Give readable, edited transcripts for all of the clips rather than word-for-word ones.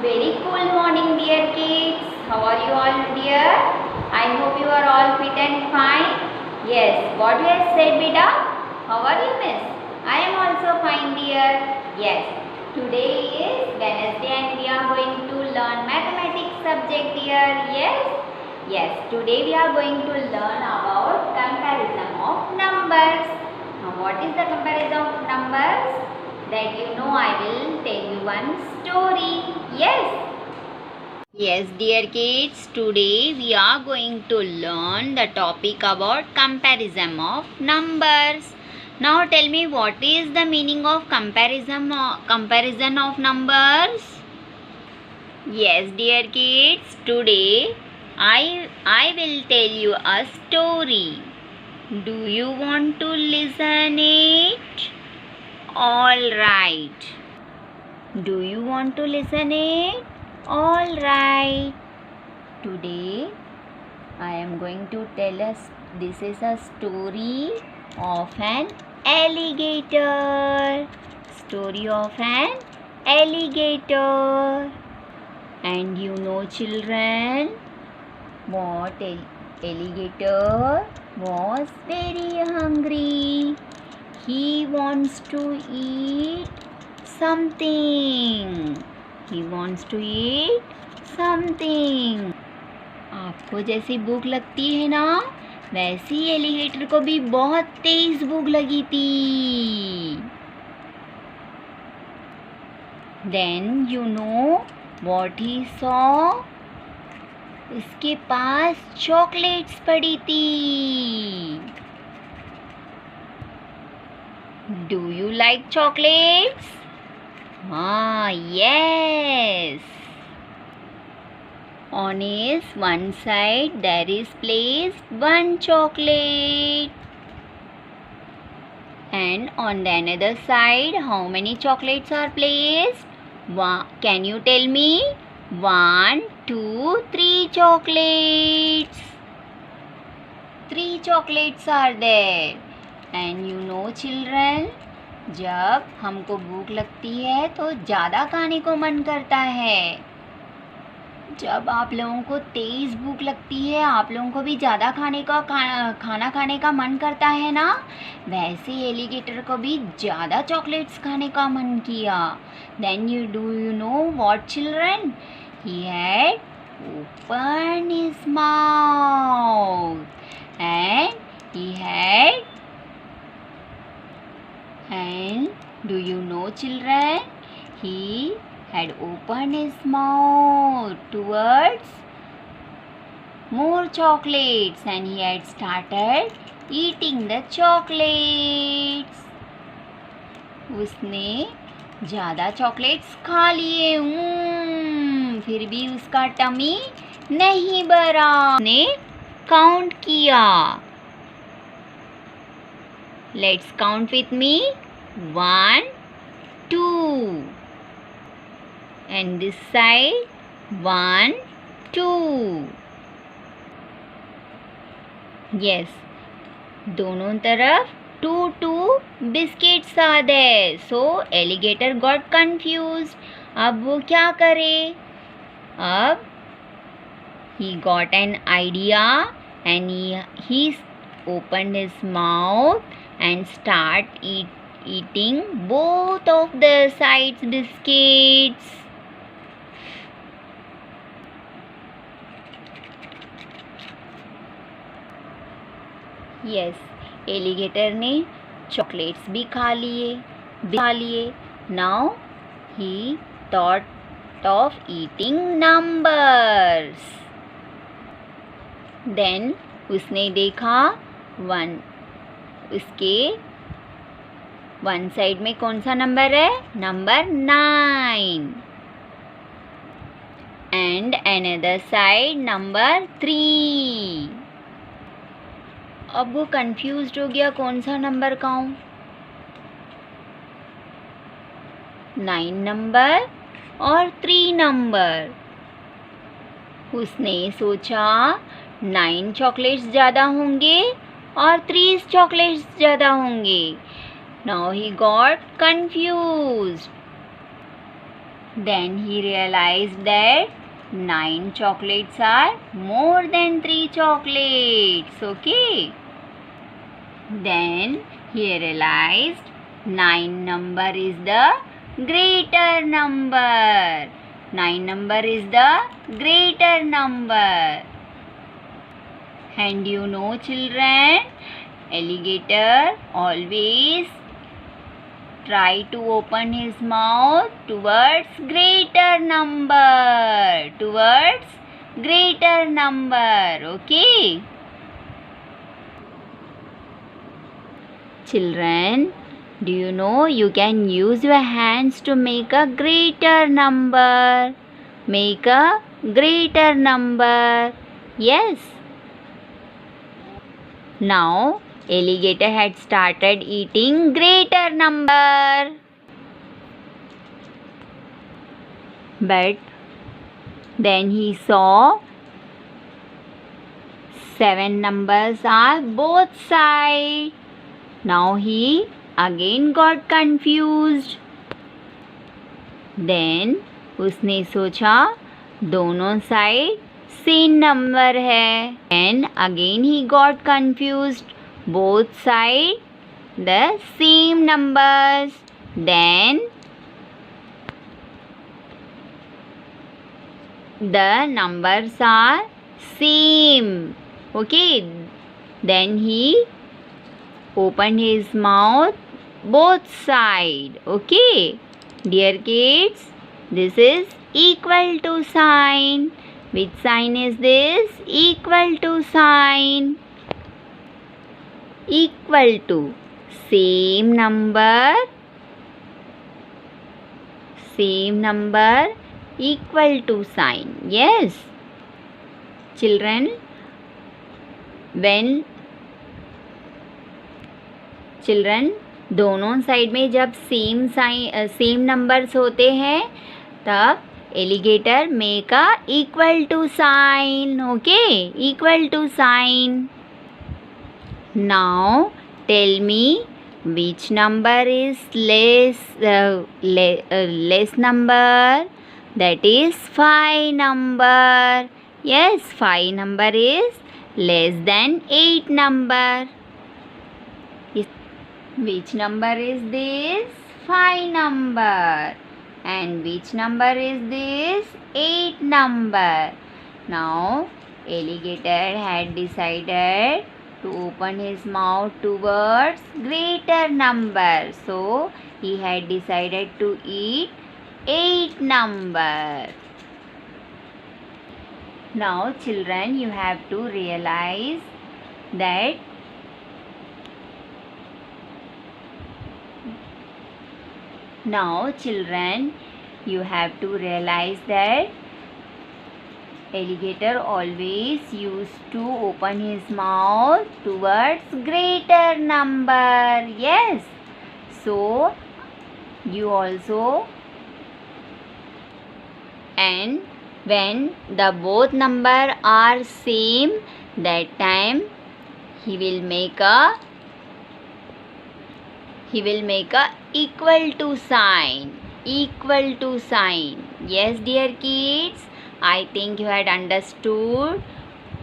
Very cool morning, dear kids. How are you all, dear? I hope you are all fit and fine. Yes, what you have said, beta? How are you, miss? I am also fine, dear. Yes, today is Wednesday and we are going to learn mathematics subject, dear. Yes, today we are going to learn about comparison of numbers. Now, what is the comparison of numbers? That I will tell you one story. Yes, dear kids, today we are going to learn the topic about comparison of numbers. Now tell me, what is the meaning of comparison of numbers? Yes, dear kids, today I will tell you a story. Do you want to listen it? All right. Do you want to listen it? All right. Today I am going to tell us, this is a story of an alligator. Story of an alligator. And children, what alligator was very hungry. He wants to eat something. He wants to eat something. आपको जैसी भूख लगती है ना, वैसी alligator को भी बहुत तेज भूख लगी थी. Then what he saw? उसके पास चॉकलेट्स पड़ी थी. Do you like chocolates? Yes. On his one side there is placed one chocolate. And on the another side, how many chocolates are placed? Can you tell me? 1, 2, 3 chocolates. 3 chocolates are there. And children, जब हमको भूख लगती है तो ज़्यादा खाने को मन करता है. जब आप लोगों को तेज़ भूख लगती है, आप लोगों को भी ज़्यादा खाना खाने का मन करता है ना, वैसे एलिगेटर को भी ज़्यादा चॉकलेट्स खाने का मन किया. Then you know what, children? He had opened his mouth and do you know, children? He had opened his mouth towards more chocolates and he had started eating the chocolates. उसने ज़्यादा chocolates खा लिए, फिर भी उसका tummy नहीं भरा. उसने काउंट किया. Let's count with me. 1, 2. And this side 1, 2. Yes, दोनों तरफ 2 biscuits are there. So alligator got confused. अब वो क्या करे? अब he got an idea and he opened his mouth and start eating both of the sides biscuits. Yes, alligator ने chocolates भी खा लिए. Now he thought of eating numbers. Then उसने देखा उसके वन साइड में कौन सा नंबर है? Number 9. And another side number 3. अब वो कंफ्यूज्ड हो गया, कौन सा नंबर खाऊं? 9 नंबर और 3 नंबर. उसने सोचा 9 चॉकलेट्स ज़्यादा होंगे और 3 चॉकलेट्स ज़्यादा होंगे. Now he got confused. Then he realized that 9 chocolates are more than 3 chocolates. Okay. Then he realized 9 number is the greater number. 9 number is the greater number. And you know, children, alligator always try to open his mouth towards greater number. Towards greater number. Okay. Children, do you know you can use your hands to make a greater number? Make a greater number. Yes. Now, alligator had started eating greater number. But then he saw 7 numbers are both sides. Now he again got confused. Then उसने सोचा दोनों side same number है. And again he got confused. Both side the same numbers. Then the numbers are same. Okay. Then he opened his mouth both side. Okay. Dear kids, this is equal to sign. Which sign is this? Equal to sign. Equal to. Same number. Same number. Equal to sign. Yes. Children, when children दोनों side में जब same numbers होते हैं तब alligator make a equal to sign. Okay, equal to sign. Now tell me which number is less number. That is 5 number. Yes, 5 number is less than 8 number. Which number is this? 5 number. And which number is this? 8 number. Now, alligator had decided to open his mouth towards greater number. So, he had decided to eat 8 number. Now, children, you have to realize that alligator always used to open his mouth towards greater number. Yes. So, you also, and when the both number are same, that time he will make a equal to sign. Equal to sign. Yes, dear kids, I think you had understood.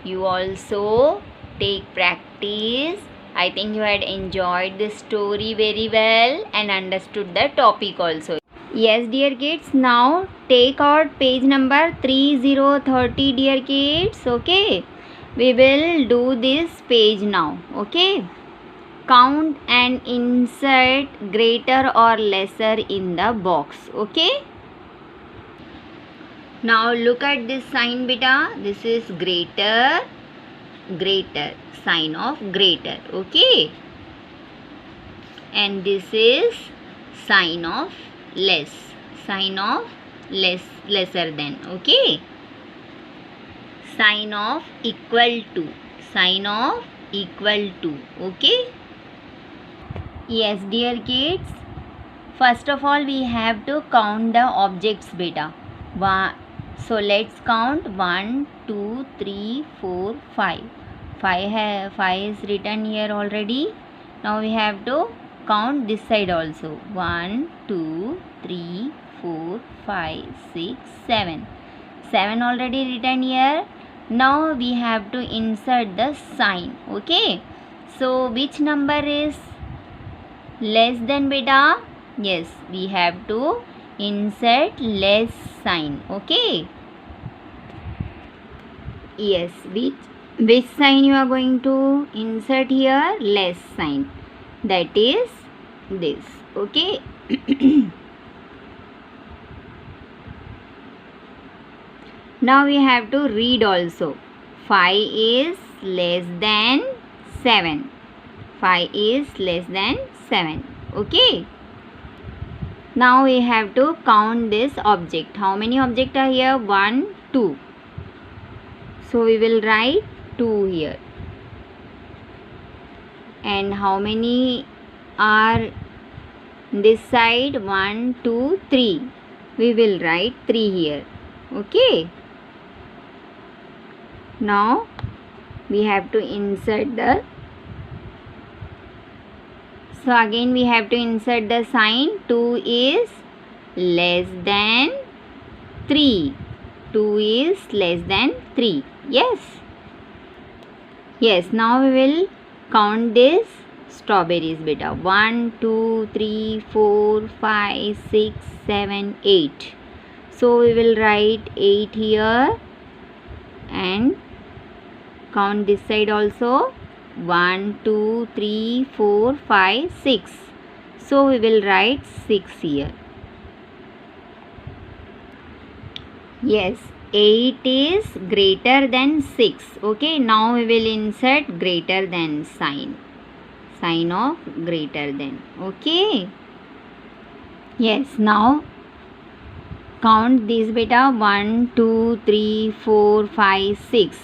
You also take practice. I think you had enjoyed this story very well and understood the topic also. Yes, dear kids, now take out page number 3030, dear kids. Okay, we will do this page now. Okay. Count and insert greater or lesser in the box. Okay. Now look at this sign, beta. This is greater. Greater. Sign of greater. Okay. And this is sign of less. Sign of lesser than. Okay. Sign of equal to. Sign of equal to. Okay. Yes, dear kids, first of all we have to count the objects, beta. So let's count 1, 2, 3, 4, 5. 5 is written here already. Now we have to count this side also. 1, 2, 3, 4, 5, 6, 7. 7 already written here. Now we have to insert the sign. Okay. So which number is less than, beta? Yes, we have to insert less sign. Okay. Yes, which sign you are going to insert here? Less sign. That is this. Okay. Now we have to read also. 5 is less than 7. 5 is less than 7. Okay. Now we have to count this object. How many objects are here? 1, 2. So we will write 2 here. And how many are this side? 1, 2, 3. We will write 3 here. Okay. Now we have to insert the, so again we have to insert the sign. 2 is less than 3. 2 is less than 3. Yes. Yes, now we will count this strawberries, beta. 1, 2, 3, 4, 5, 6, 7, 8. So we will write 8 here and count this side also. 1, 2, 3, 4, 5, 6. So we will write 6 here. Yes, 8 is greater than 6. Okay, now we will insert greater than sign. Sign of greater than. Okay. Yes, now count these, beta. 1, 2, 3, 4, 5, 6.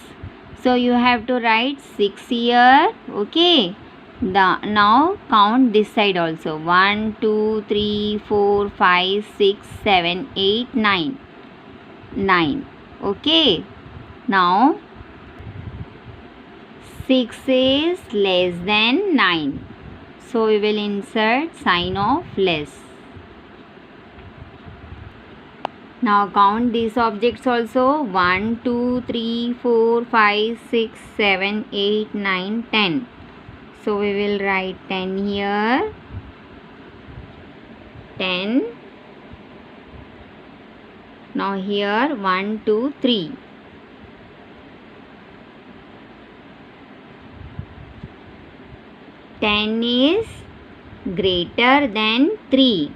So you have to write 6 here. Okay. Now count this side also. 1, 2, 3, 4, 5, 6, 7, 8, 9. 9. Okay. Now 6 is less than 9. So we will insert sign of less. Now count these objects also. 1, 2, 3, 4, 5, 6, 7, 8, 9, 10. So we will write 10 here. 10. Now here 1, 2, 3. Ten is greater than 3.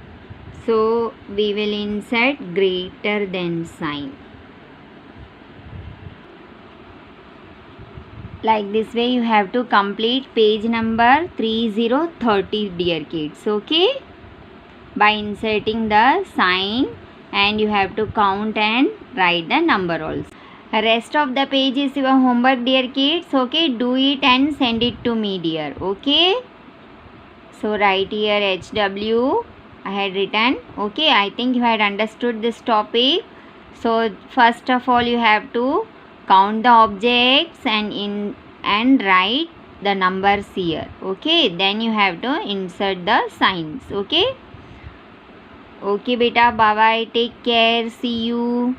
So we will insert greater than sign. Like this way you have to complete page number 3030, dear kids. Okay. By inserting the sign, and you have to count and write the number also. Rest of the page is your homework, dear kids. Okay, do it and send it to me, dear. Okay. So write here HW. I had written. Okay, I think you had understood this topic. So first of all you have to count the objects and write the numbers here. Okay, then you have to insert the signs. Okay. Okay, beta. Bye bye. Take care. See you.